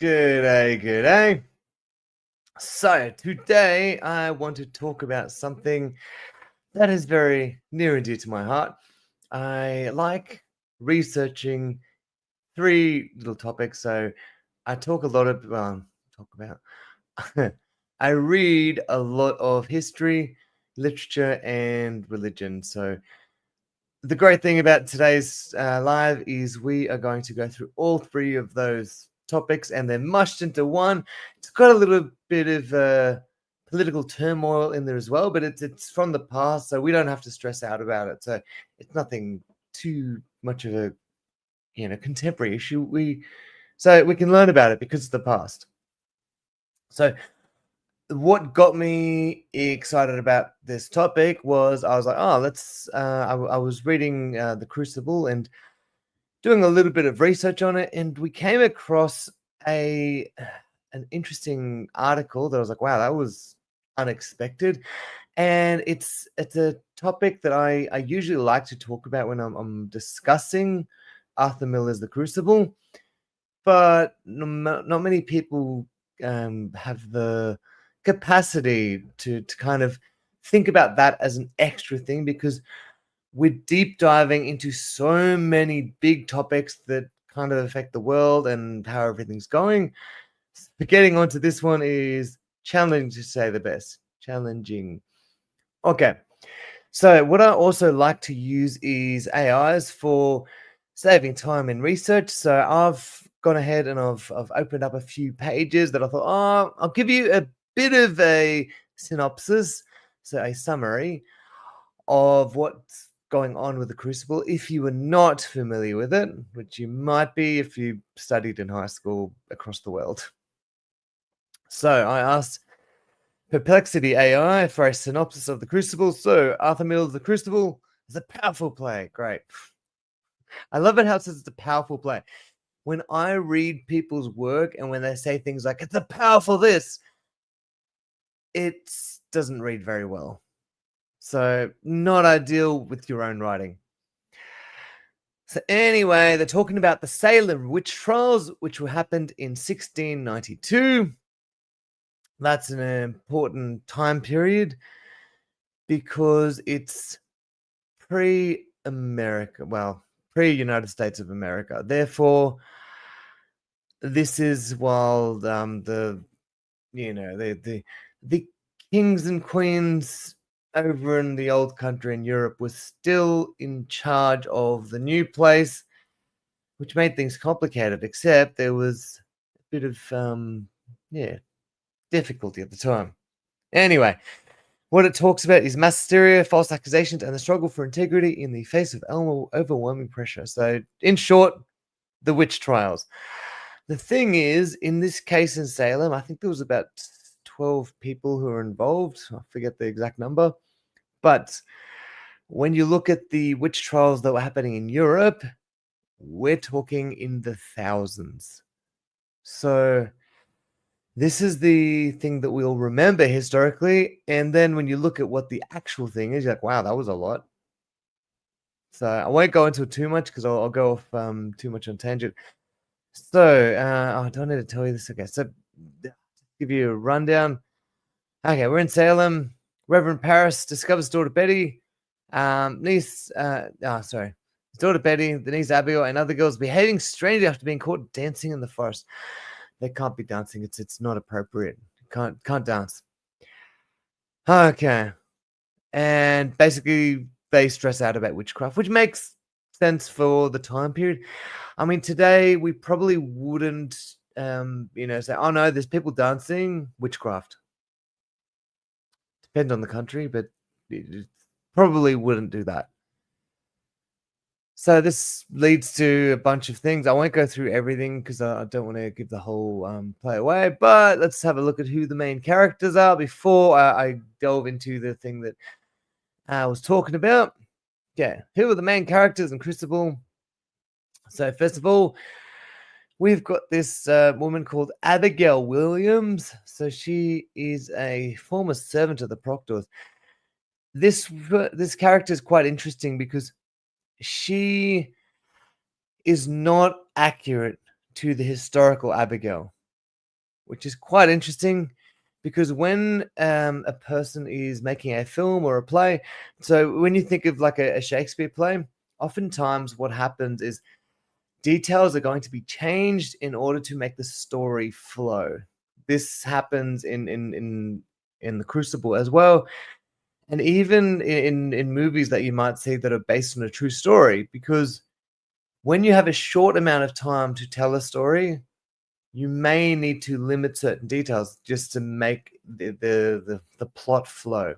G'day, g'day. So, today I want to talk about something that is very near and dear to my heart. I like researching three little topics. So, I talk a lot of, talk about, I read a lot of history, literature, and religion. So, the great thing about today's live is we are going to go through all three of those topics and they're mushed into one. It's got a little bit of political turmoil in there as well, but it's from the past, so we don't have to stress out about it. So it's nothing too much of a contemporary issue. We can learn about it because it's the past. So what got me excited about this topic was I was like, oh, let's. I was reading The Crucible and doing a little bit of research on it, and we came across a an interesting article that I was like, wow, that was unexpected. And it's a topic that I usually like to talk about when I'm discussing Arthur Miller's The Crucible, but not many people have the capacity to kind of think about that as an extra thing because we're deep diving into so many big topics that kind of affect the world and how everything's going. But getting onto this one is challenging to say the best. Challenging. Okay. So what I also like to use is AIs for saving time in research. So I've gone ahead and I've opened up a few pages that I thought, oh, I'll give you a bit of a synopsis, so a summary of what's going on with the Crucible if you were not familiar with it, which you might be if you studied in high school across the world. So I asked Perplexity AI for a synopsis of the Crucible. So Arthur Miller's The Crucible is a powerful play. Great. I love it how it says it's a powerful play. When I read people's work and when they say things like it's a powerful this, it doesn't read very well. So not ideal with your own writing. So anyway, they're talking about the Salem witch trials, which were happened in 1692. That's an important time period because it's pre-America, well, pre-United States of America. Therefore, this is while the kings and queens over in the old country in Europe was still in charge of the new place, which made things complicated, except there was a bit of difficulty at the time. Anyway, what it talks about is mass hysteria, false accusations, and the struggle for integrity in the face of overwhelming pressure. So, in short, the witch trials. The thing is, in this case in Salem, I think there was about 12 people who were involved. I forget the exact number. But when you look at the witch trials that were happening in Europe, we're talking in the thousands. So this is the thing that we'll remember historically. And then when you look at what the actual thing is, you're like, wow, that was a lot. So I won't go into it too much because I'll go off too much on tangent. So I don't need to tell you this. Okay, so give you a rundown. Okay, we're in Salem. Reverend Paris discovers daughter Betty, his daughter Betty, the niece Abigail, and other girls behaving strangely after being caught dancing in the forest. They can't be dancing. It's not appropriate. Can't dance. Okay, and basically they stress out about witchcraft, which makes sense for the time period. I mean, today we probably wouldn't, say, oh no, there's people dancing, witchcraft. Depends on the country, but it probably wouldn't do that. So this leads to a bunch of things. I won't go through everything because I don't want to give the whole play away. But let's have a look at who the main characters are before I delve into the thing that I was talking about. Yeah, who are the main characters in Crucible? So first of all, we've got this woman called Abigail Williams. So she is a former servant of the Proctors. This character is quite interesting because she is not accurate to the historical Abigail. which is quite interesting because when a person is making a film or a play, so when you think of like a Shakespeare play, oftentimes what happens is details are going to be changed in order to make the story flow. This happens in the Crucible as well, and even in movies that you might see that are based on a true story, because when you have a short amount of time to tell a story, you may need to limit certain details just to make the plot flow.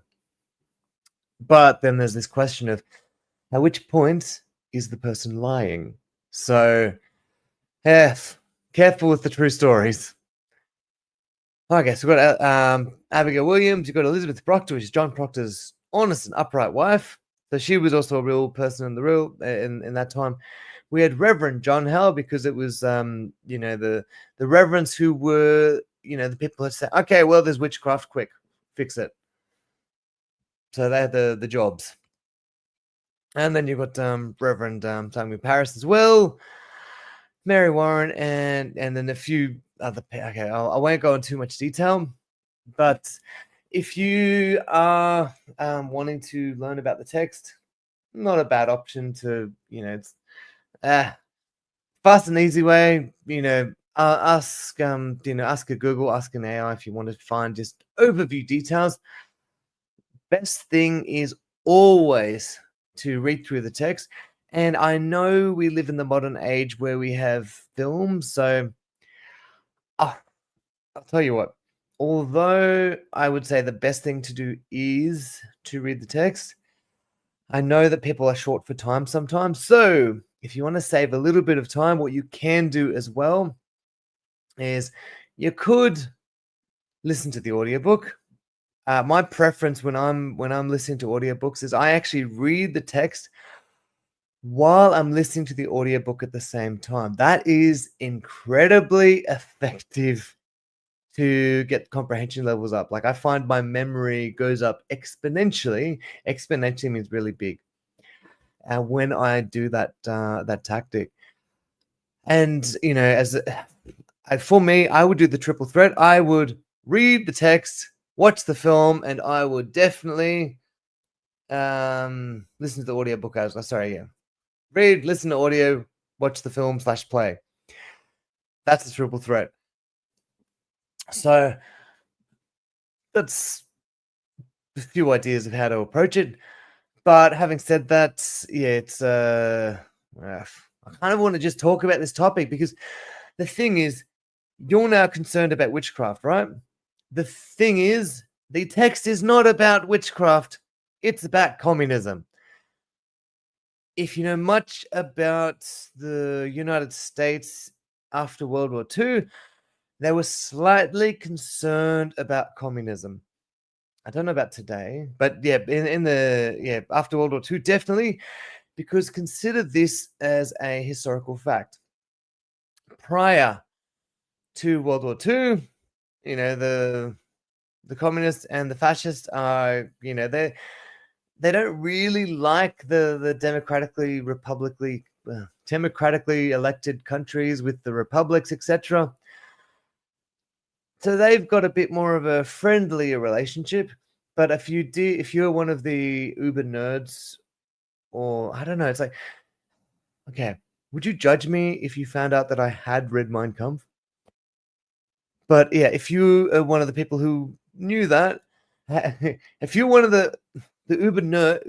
But then there's this question of at which point is the person lying? So, yeah, careful with the true stories. Okay, so we've got Abigail Williams, you've got Elizabeth Proctor, which is John Proctor's honest and upright wife. So she was also a real person in the real in that time. We had Reverend John Hell because it was the reverends who were the people that said, okay, well, there's witchcraft, quick, fix it. So they had the jobs. And then you've got Reverend Samuel Paris as well, Mary Warren, and then a few other. Okay, I won't go into too much detail, but if you are wanting to learn about the text, not a bad option to it's fast and easy way. Ask ask a Google, ask an AI if you want to find just overview details. Best thing is always to read through the text. And I know we live in the modern age where we have films, so I'll tell you what. Although I would say the best thing to do is to read the text, I know that people are short for time sometimes. So if you want to save a little bit of time, what you can do as well is you could listen to the audiobook. My preference when I'm listening to audiobooks is I actually read the text while I'm listening to the audiobook at the same time. That is incredibly effective to get comprehension levels up. Like I find my memory goes up exponentially. Exponentially means really big. And when I do that tactic, and for me, I would do the triple threat. I would read the text, watch the film, and I would definitely listen to the audiobook as well. Sorry, yeah. Read, listen to audio, watch the film / play. That's the triple threat. So that's a few ideas of how to approach it. But having said that, yeah, it's I kind of want to just talk about this topic because the thing is, you're now concerned about witchcraft, right? The thing is, the text is not about witchcraft. It's about communism. If you know much about the United States after World War II, they were slightly concerned about communism. I don't know about today, but yeah, after World War II, definitely, because consider this as a historical fact. Prior to World War II, the communists and the fascists are, they don't really like the democratically elected countries with the republics, etc. So they've got a bit more of a friendlier relationship. But if you're one of the uber nerds, or I don't know, it's like, okay, would you judge me if you found out that I had read Mein Kampf? But yeah, if you are one of the people who knew that, if you're one of the uber nerd,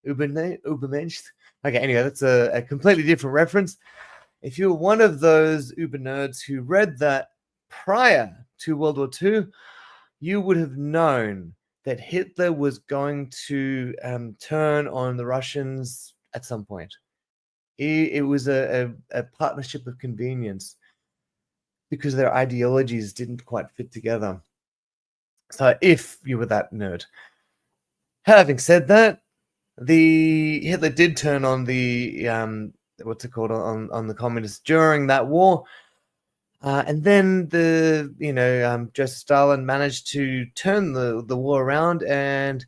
ubermensch. Okay, anyway, that's a completely different reference. If you're one of those uber nerds who read that prior to World War II, you would have known that Hitler was going to turn on the Russians at some point. It was a partnership of convenience because their ideologies didn't quite fit together. So if you were that nerd. Having said that, the Hitler did turn on the what's it called on the communists during that war, and then Joseph Stalin managed to turn the war around, and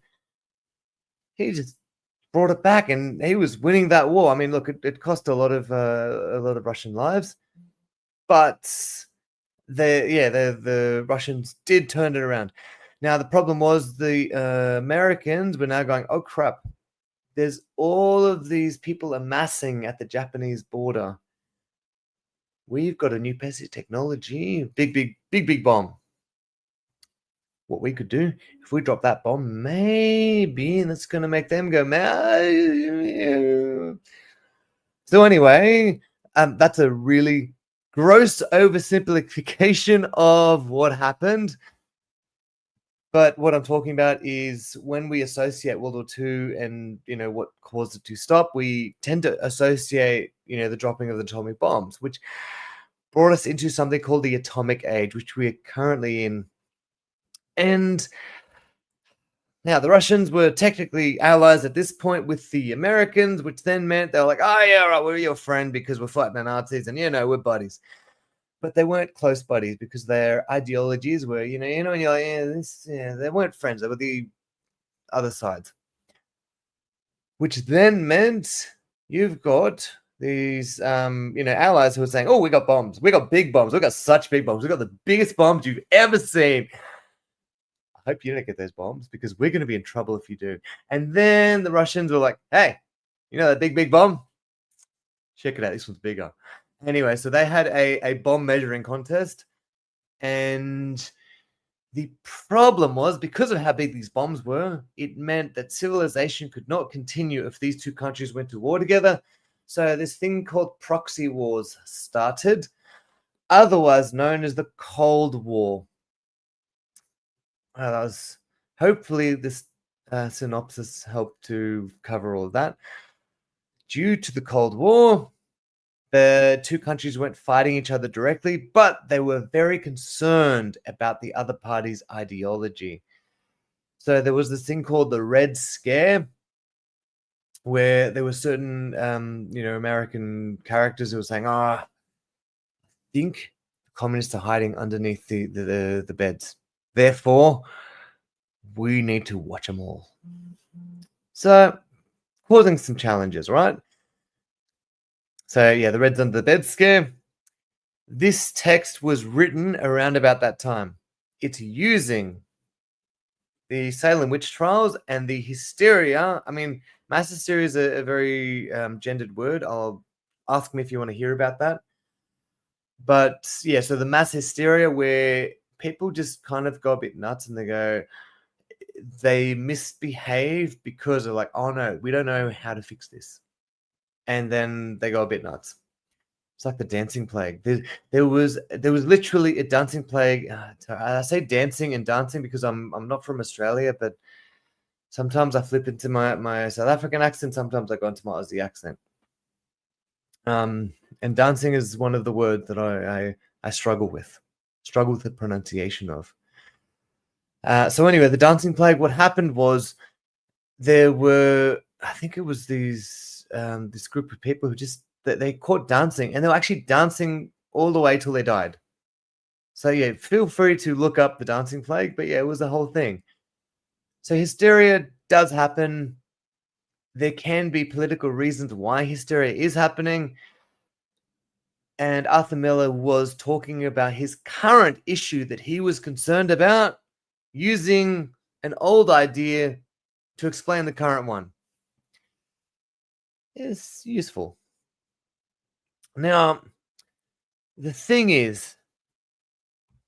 he just brought it back, and he was winning that war. I mean, look, it cost a lot of Russian lives, but the Russians did turn it around. Now the problem was the Americans were now going, oh crap, there's all of these people amassing at the Japanese border. We've got a new piece of technology, big bomb. What we could do if we drop that bomb, maybe that's going to make them go mad. So anyway, that's a really gross oversimplification of what happened. But what I'm talking about is when we associate World War II and, what caused it to stop, we tend to associate, the dropping of the atomic bombs, which brought us into something called the atomic age, which we are currently in. And now the Russians were technically allies at this point with the Americans, which then meant they were like, oh, yeah, right, we're your friend because we're fighting the Nazis and, we're buddies. But they weren't close buddies because their ideologies were, and you're like, they weren't friends. They were the other sides. Which then meant you've got these, allies who are saying, oh, we got bombs. We got big bombs. We got such big bombs. We got the biggest bombs you've ever seen. I hope you don't get those bombs because we're going to be in trouble if you do. And then the Russians were like, hey, that big bomb? Check it out. This one's bigger. Anyway, so they had a bomb measuring contest. And the problem was, because of how big these bombs were, it meant that civilization could not continue if these two countries went to war together. So this thing called proxy wars started, otherwise known as the Cold War. That was, hopefully this synopsis helped to cover all of that. Due to the Cold War, the two countries weren't fighting each other directly, but they were very concerned about the other party's ideology. So there was this thing called the Red Scare, where there were certain, American characters who were saying, I think the communists are hiding underneath the beds. Therefore, we need to watch them all. So, causing some challenges, right? So, the Reds under the bed scare. This text was written around about that time. It's using the Salem witch trials and the hysteria. I mean, mass hysteria is a very gendered word. Ask me if you want to hear about that. But, so the mass hysteria where people just kind of go a bit nuts and they misbehave because they're like, oh no, we don't know how to fix this. And then they go a bit nuts. It's like the dancing plague. There was literally a dancing plague. I say dancing and dancing because I'm not from Australia, but sometimes I flip into my South African accent. Sometimes I go into my Aussie accent. And dancing is one of the words that I struggle with the pronunciation of. So anyway, the dancing plague, what happened was there were, I think it was this group of people who just, they caught dancing and they were actually dancing all the way till they died. So feel free to look up the dancing plague, but it was the whole thing. So hysteria does happen. There can be political reasons why hysteria is happening. And Arthur Miller was talking about his current issue that he was concerned about, using an old idea to explain the current one. It's useful. Now, the thing is,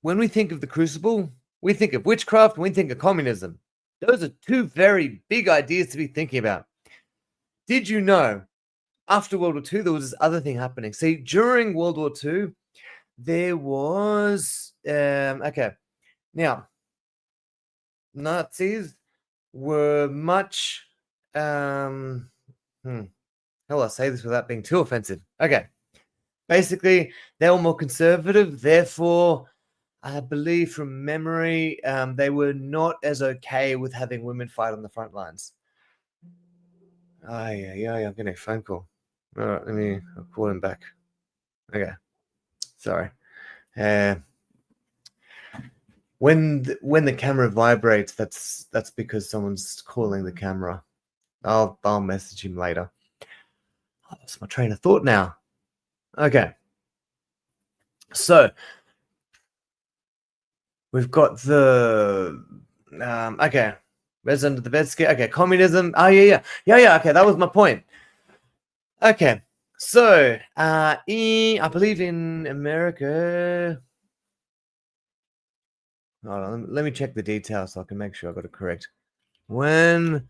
when we think of the Crucible, we think of witchcraft, we think of communism. Those are two very big ideas to be thinking about. Did you know, after World War II, there was this other thing happening? See, during World War II, there was, now, Nazis were much, how will I say this without being too offensive? Okay. Basically, they were more conservative. Therefore, I believe from memory, they were not as okay with having women fight on the front lines. I'm getting a phone call. All right, I'll call him back. Okay. Sorry. When the camera vibrates, that's because someone's calling the camera. I'll message him later. Oh, that's my train of thought now. Okay. So We've got the okay, Res under the bed scare. Okay, communism. Oh yeah. Okay, that was my point. Okay, so I believe in America. Hold on, let me check the details so I can make sure I got it correct. When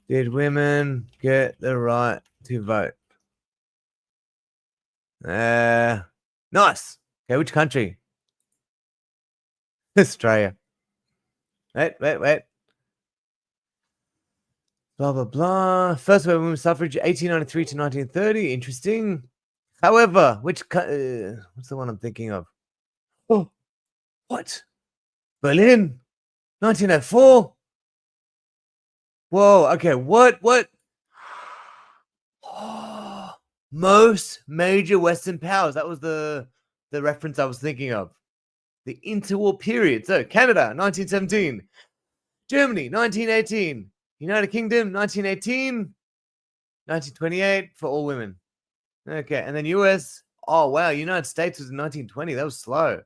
did women get the right to vote? Nice. Okay, which country? Australia. Wait. Blah, blah, blah. First wave women's suffrage, 1893 to 1930. Interesting. However, what's the one I'm thinking of? Oh, what? Berlin? 1904? Whoa, okay, what? Oh, most major Western powers. That was the reference I was thinking of. The interwar period. So, Canada, 1917. Germany, 1918. United Kingdom, 1918. 1928 for all women. Okay, and then US. Oh, wow, United States was in 1920. That was slow.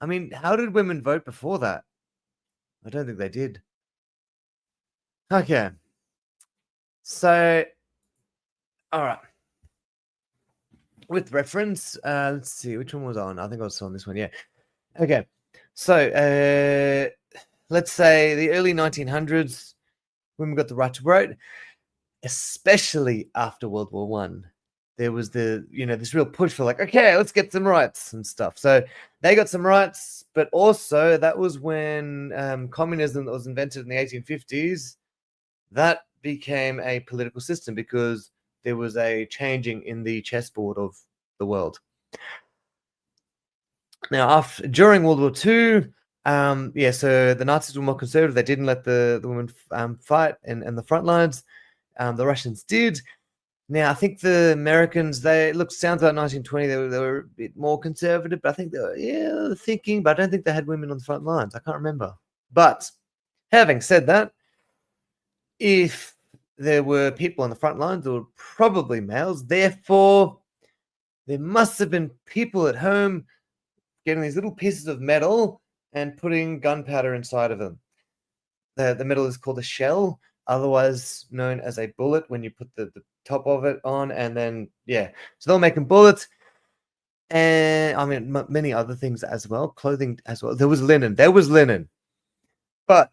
I mean, how did women vote before that? I don't think they did. Okay. So, all right. With reference, let's see, which one was on? I think I was on this one. Yeah. Okay. So, let's say the early 1900s, women got the right to vote, especially after World War One. There was this real push for like, okay, let's get some rights and stuff. So they got some rights, but also that was when communism that was invented in the 1850s, that became a political system because there was a changing in the chessboard of the world. Now, during World War II, so the Nazis were more conservative. They didn't let the women fight in the front lines. The Russians did. Now, I think the Americans, sounds like 1920, they were a bit more conservative, but I think they were, thinking, but I don't think they had women on the front lines. I can't remember. But having said that, if there were people on the front lines, there were probably males. Therefore, there must have been people at home getting these little pieces of metal and putting gunpowder inside of them. The metal is called a shell, otherwise known as a bullet when you put the top of it on, and then so they're making bullets, and I mean many other things as well, clothing as well. There was linen, but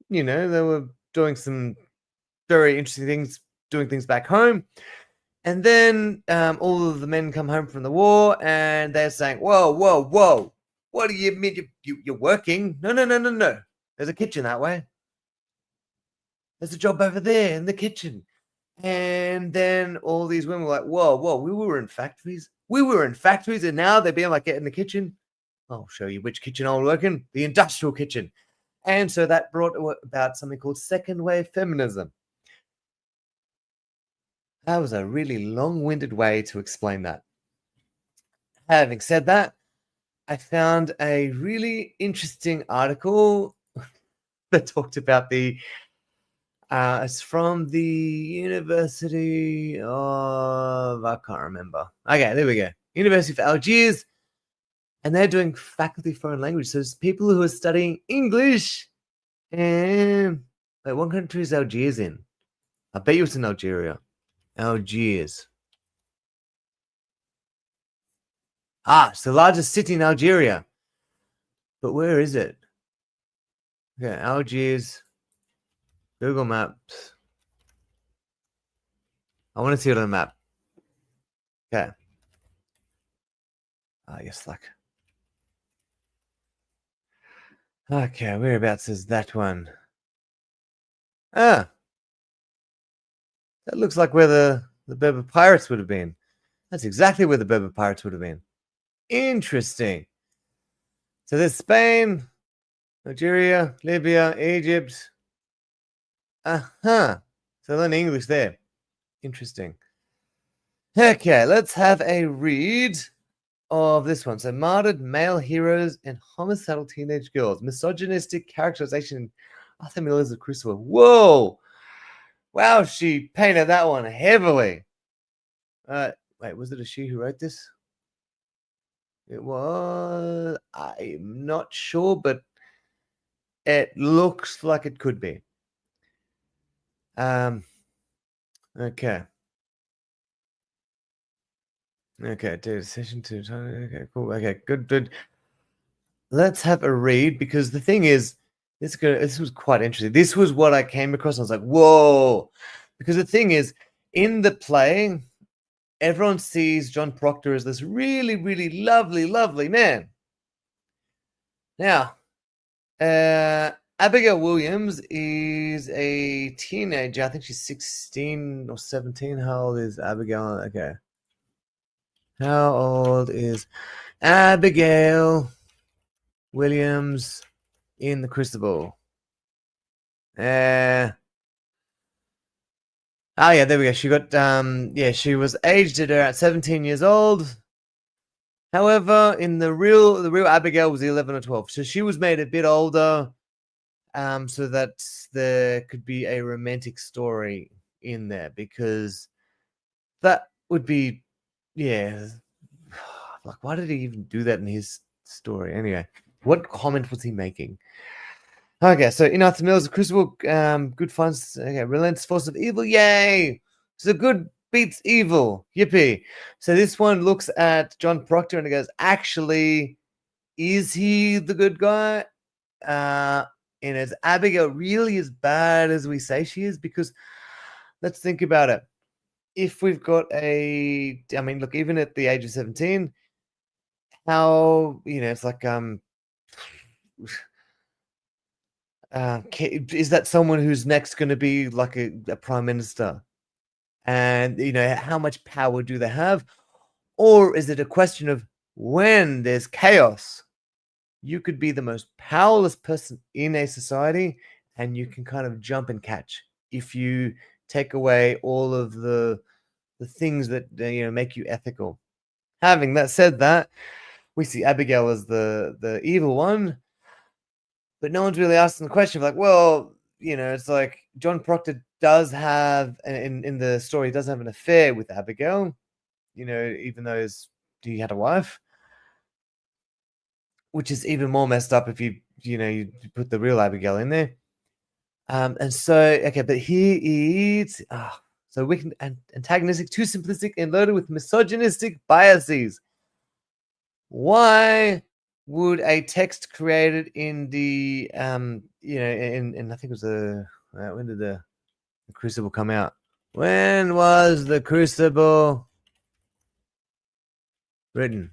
they were doing some very interesting things, doing things back home, and then all of the men come home from the war, and they're saying, "Whoa, what do you mean you're working? No, there's a kitchen that way. There's a job over there in the kitchen." And then all these women were like, whoa, we were in factories. And now they're being like, get in the kitchen. I'll show you which kitchen I was working. The industrial kitchen. And so that brought about something called second wave feminism. That was a really long-winded way to explain that. Having said that, I found a really interesting article that talked about it's from the University of, I can't remember. Okay, there we go. University of Algiers. And they're doing faculty foreign language. So it's people who are studying English. And what country is Algiers in? I bet you it's in Algeria. Algiers. It's the largest city in Algeria. But where is it? Okay, Algiers. Google Maps. I want to see it on a map. Okay. Yes, like. Okay, whereabouts is that one? That looks like where the Berber pirates would have been. That's exactly where the Berber pirates would have been. Interesting. So there's Spain, Nigeria, Libya, Egypt. So learn English there. Interesting. Okay, let's have a read of this one. So martyred male heroes and homicidal teenage girls. Misogynistic characterization. Arthur Miller's The Crucible. Whoa! Wow, she painted that one heavily. Wait, was it a she who wrote this? It was. I'm not sure, but it looks like it could be. Um. Okay. Okay. Dude, session two. Okay. Cool. Okay. Good. Good. Let's have a read because the thing is, this was quite interesting. This was what I came across. I was like, whoa. Because the thing is, in the play, everyone sees John Proctor as this really, really lovely, lovely man. Now, Abigail Williams is a teenager. I think she's 16 or 17. How old is Abigail? Okay. How old is Abigail Williams in The Crucible? Oh yeah, there we go. She got she was aged at 17 years old. However, in the real Abigail was 11 or 12. So she was made a bit older, so that there could be a romantic story in there because that would be, yeah. Like, why did he even do that in his story? Anyway, what comment was he making? Okay, so in Arthur Mills, the Crucible, good finds, okay, relentless force of evil, yay! So good beats evil, yippee. So this one looks at John Proctor and it goes, actually, is he the good guy? Uh, and is Abigail really as bad as we say she is? Because let's think about it. If we've got I mean, look, even at the age of 17, how, it's like, is that someone who's next going to be like a prime minister? And, how much power do they have? Or is it a question of when there's chaos, you could be the most powerless person in a society and you can kind of jump and catch if you take away all of the things that make you ethical. Having that said, that we see Abigail as the evil one, but no one's really asking the question of like, well, it's like John Proctor does have in the story does have an affair with Abigail, even though he had a wife, which is even more messed up if you put the real Abigail in there. And so okay, but he is so wicked and antagonistic, too simplistic, and loaded with misogynistic biases. Why would a text created in the in I think it was when did the Crucible come out? When was the Crucible written?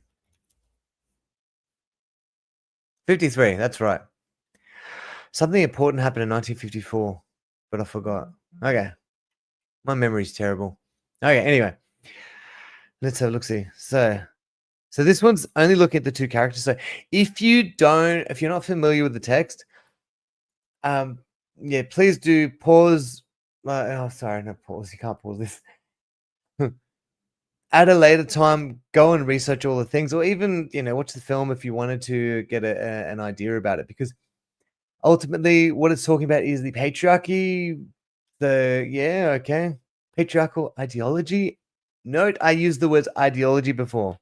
53, that's right. Something important happened in 1954, but I forgot. Okay. My memory's terrible. Okay, anyway. Let's have a look see. So this one's only looking at the two characters. So if you're not familiar with the text, yeah, please do pause. Oh, sorry, no pause. You can't pause this. At a later time, go and research all the things, or even watch the film if you wanted to get an idea about it. Because ultimately, what it's talking about is the patriarchy. Patriarchal ideology. Note, I used the words ideology before.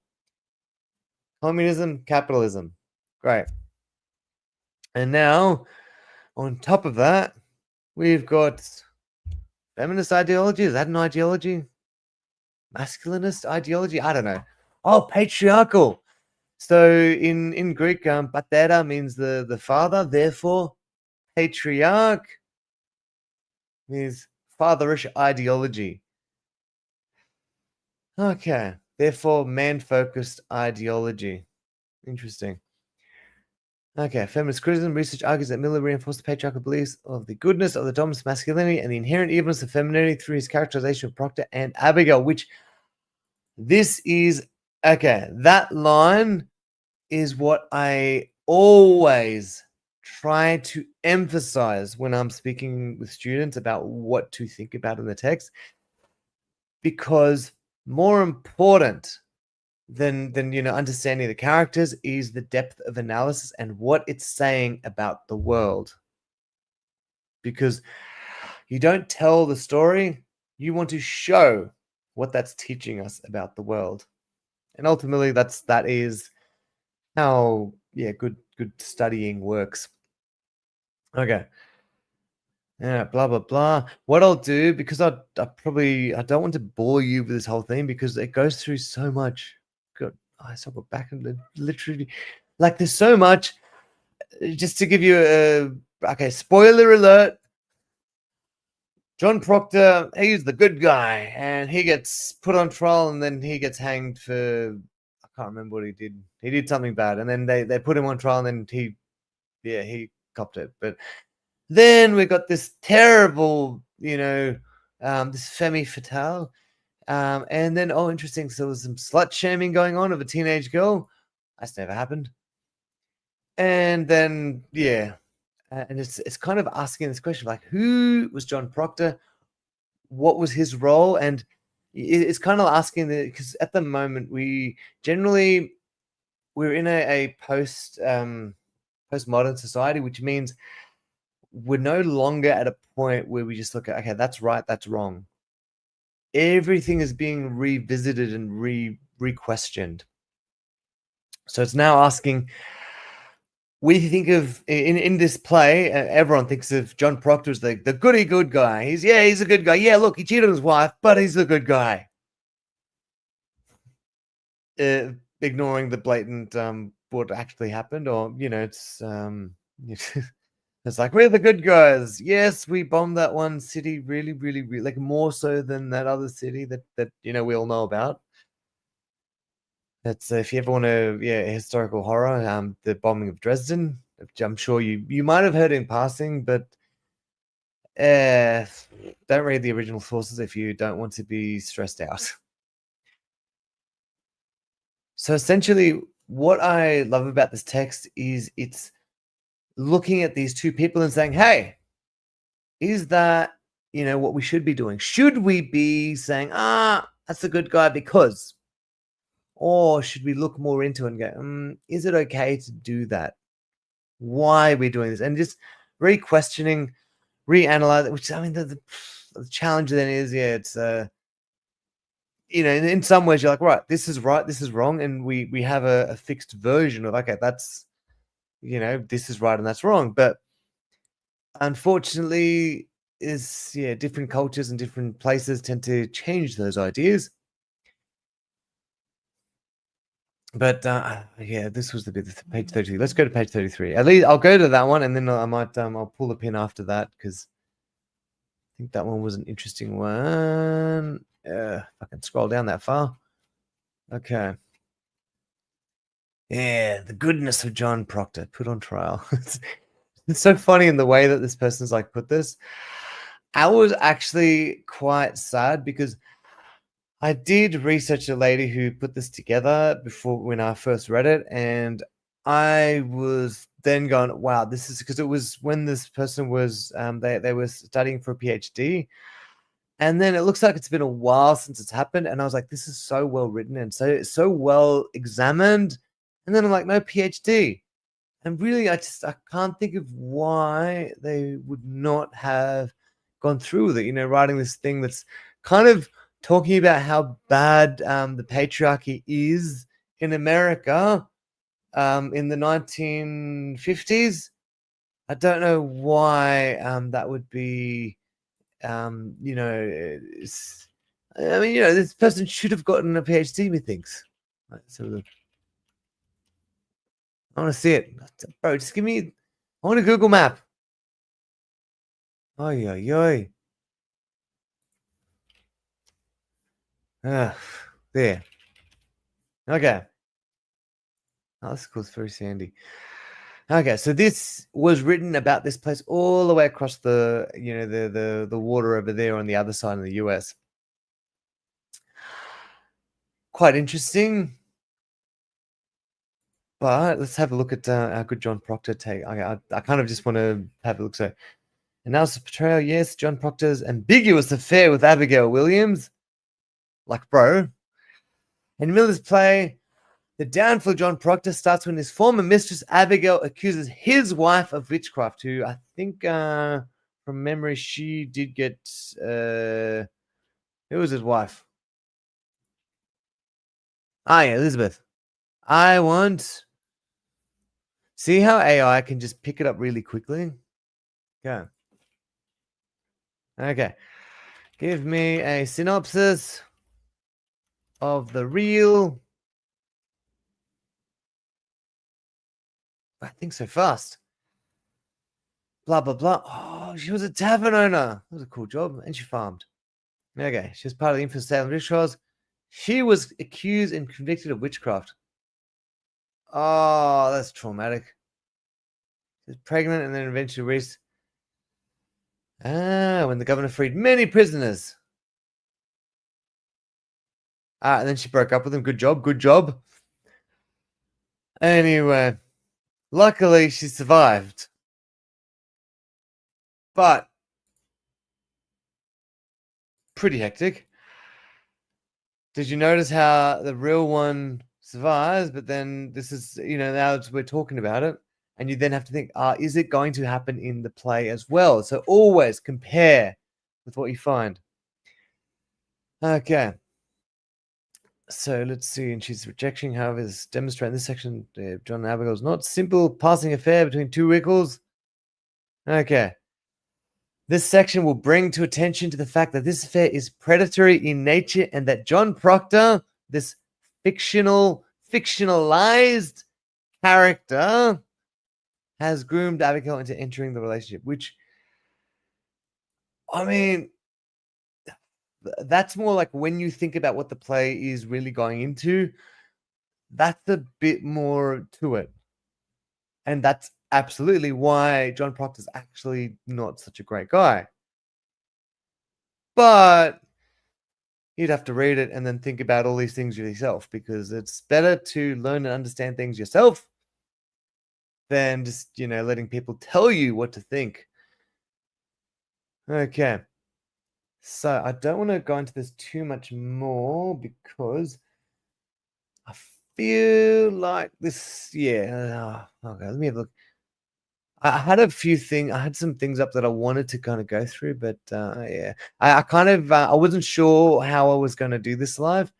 Communism, capitalism. Great. And now, on top of that, we've got feminist ideology. Is that an ideology? Masculinist ideology? I don't know. Oh, patriarchal. So in Greek, patera means the father. Therefore, patriarch means fatherish ideology. Okay. Therefore, man-focused ideology. Interesting. Okay, feminist criticism research argues that Miller reinforced the patriarchal beliefs of the goodness of the dominant masculinity and the inherent evilness of femininity through his characterization of Proctor and Abigail, which this is, okay, that line is what I always try to emphasize when I'm speaking with students about what to think about in the text, because more important than understanding the characters is the depth of analysis and what it's saying about the world. Because you don't tell the story, you want to show what that's teaching us about the world. And ultimately that is how good studying works. Okay. Yeah, blah blah blah. What I'll do, because I don't want to bore you with this whole thing because it goes through so much. God, I so go back and literally, like, there's so much. Just to give you a okay, spoiler alert. John Proctor, he's the good guy, and he gets put on trial, and then he gets hanged for, I can't remember what he did. He did something bad, and then they put him on trial, and then he copped it. But then we got this terrible, this femme fatale, and then, oh, interesting. So there was some slut shaming going on of a teenage girl. That's never happened. And then and it's kind of asking this question, like, who was John Proctor? What was his role? And it's kind of asking because at the moment we're in a postmodern society, which means we're no longer at a point where we just look at, okay, that's right, that's wrong. Everything is being revisited and re-questioned. So it's now asking, we think of in this play, everyone thinks of John Proctor as the goody good guy. He's a good guy. Yeah, look, he cheated on his wife, but he's the good guy. Ignoring the blatant what actually happened, or it's it's like, we're the good guys. Yes, we bombed that one city really, really, really, like more so than that other city that we all know about. That's if you ever want to, historical horror, the bombing of Dresden, which I'm sure you might have heard in passing, but don't read the original sources if you don't want to be stressed out. So essentially, what I love about this text is it's looking at these two people and saying, hey, is that, what we should be doing? Should we be saying, that's a good guy because, or should we look more into it and go, is it okay to do that? Why are we doing this? And just re-questioning, reanalyze it, which, I mean, the challenge then is, it's, in some ways you're like, right, this is wrong. And we have a fixed version of, okay, that's, this is right and that's wrong. But unfortunately, different cultures and different places tend to change those ideas. But this was the bit, page 33. Let's go to page 33. At least I'll go to that one, and then I might I'll pull the pin after that because I think that one was an interesting one. I can scroll down that far. Okay. Yeah, the goodness of John Proctor put on trial. It's so funny in the way that this person's like put this. I was actually quite sad because I did research a lady who put this together before when I first read it, and I was then going, "Wow, this is," because it was when this person was they were studying for a PhD, and then it looks like it's been a while since it's happened, and I was like, "This is so well written and so well examined," and then I'm like, "No PhD," and really, I can't think of why they would not have gone through with it. Writing this thing that's kind of talking about how bad the patriarchy is in America in the 1950s. I don't know why that would be, I mean, this person should have gotten a PhD, methinks. Right, so I want to see it. Bro, just give me, I want a Google map. Oi, oi, oi. There. Okay. Oh, this is cool. It's very sandy. Okay, so this was written about this place all the way across the, the water over there on the other side of the US. Quite interesting. But let's have a look at our good John Proctor take. I kind of just want to have a look. So, analysis portrayal, yes, John Proctor's ambiguous affair with Abigail Williams. Like, bro. In Miller's play, the downfall of John Proctor starts when his former mistress Abigail accuses his wife of witchcraft, who I think, from memory, she did get, who was his wife? Yeah, Elizabeth. I want See how AI can just pick it up really quickly? Go. Okay. Give me a synopsis of the real. I think so fast. Blah, blah, blah. Oh, she was a tavern owner. That was a cool job. And she farmed. Okay. She was part of the infamous Salem witch trials. She was accused and convicted of witchcraft. Oh, that's traumatic. She was pregnant and then eventually raised. When the governor freed many prisoners. And then she broke up with him. Good job. Good job. Anyway, luckily she survived. But pretty hectic. Did you notice how the real one survives, but then this is, now we're talking about it, and you then have to think, is it going to happen in the play as well? So always compare with what you find. Okay. So let's see. And she's rejecting, however, is demonstrated in this section. John and Abigail's not simple passing affair between two wickles. Okay. This section will bring to attention to the fact that this affair is predatory in nature and that John Proctor, this fictionalized character, has groomed Abigail into entering the relationship, which, I mean, that's more like when you think about what the play is really going into, that's a bit more to it. And that's absolutely why John Proctor's actually not such a great guy. But you'd have to read it and then think about all these things yourself, because it's better to learn and understand things yourself than just, letting people tell you what to think. Okay. So I don't want to go into this too much more because I feel like this, okay, let me have a look. I had some things up that I wanted to kind of go through, but yeah, I kind of, I wasn't sure how I was going to do this live,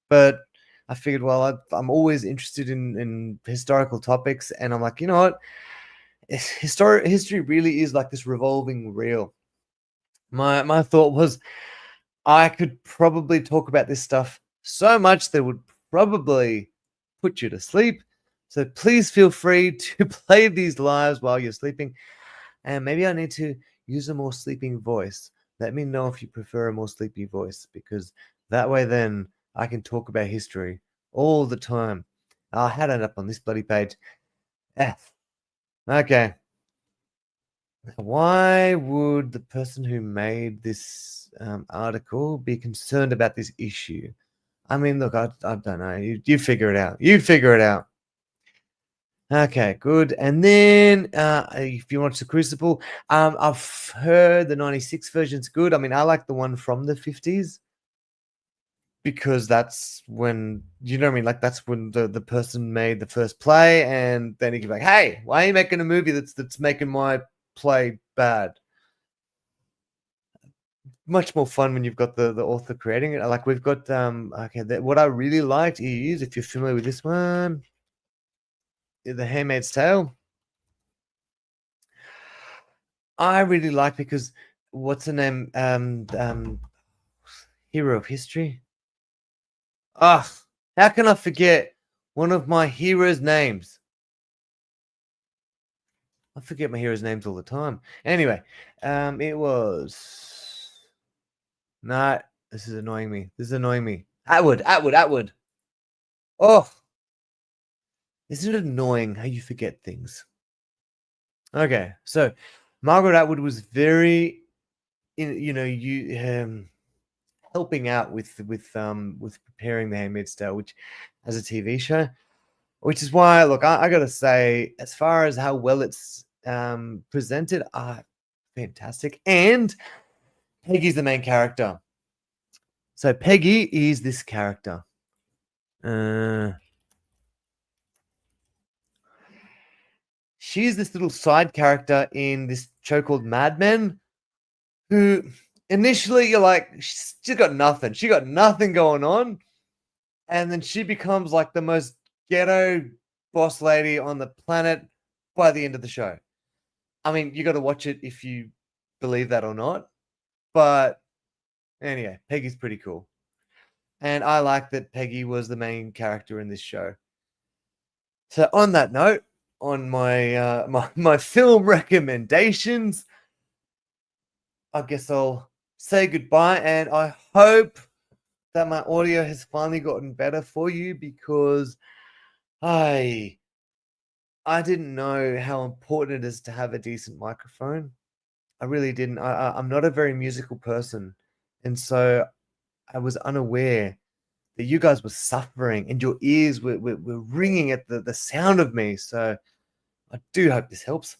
but I figured, well, I'm always interested in historical topics, and I'm like, you know what, history really is like this revolving reel. My thought was I could probably talk about this stuff so much that would probably put you to sleep. So please feel free to play these lives while you're sleeping. And maybe I need to use a more sleeping voice. Let me know if you prefer a more sleepy voice, because that way then I can talk about history all the time. I had it up on this bloody page. Okay. Why would the person who made this article be concerned about this issue? I mean, look, I don't know. You figure it out. You figure it out. Okay, good. And then if you watch The Crucible, I've heard the 96 version's good. I mean, I like the one from the 50s because that's when, you know what I mean? Like, that's when the person made the first play, and then he can be like, hey, why are you making a movie that's making my play bad? Much more fun when you've got the author creating it. Like, we've got what I really liked is, if you're familiar with this one, The Handmaid's Tale. I really like, because what's her name? Hero of history. How can I forget one of my heroes' names? I forget my heroes' names all the time. Anyway, it was. No, this is annoying me. Atwood. Oh, isn't it annoying how you forget things? Okay, so Margaret Atwood was very, helping out with preparing The Handmaid's Tale, which as a TV show, which is why, look, I gotta say, as far as how well it's presented, fantastic. And Peggy's the main character. So Peggy is this character. She's this little side character in this show called Mad Men, who initially you're like, she's got nothing. She got nothing going on. And then she becomes like the most ghetto boss lady on the planet by the end of the show. I mean, you got to watch it if you believe that or not. But anyway, Peggy's pretty cool. And I like that Peggy was the main character in this show. So on that note, on my my film recommendations, I guess I'll say goodbye, and I hope that my audio has finally gotten better for you, because I didn't know how important it is to have a decent microphone. I really didn't. I'm not a very musical person, and so I was unaware that you guys were suffering and your ears were ringing at the sound of me. So I do hope this helps.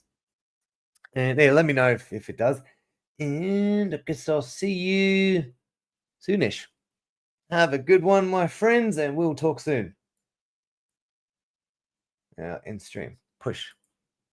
And yeah, let me know if it does. And I guess I'll see you soonish. Have a good one, my friends, and we'll talk soon. End stream. Push.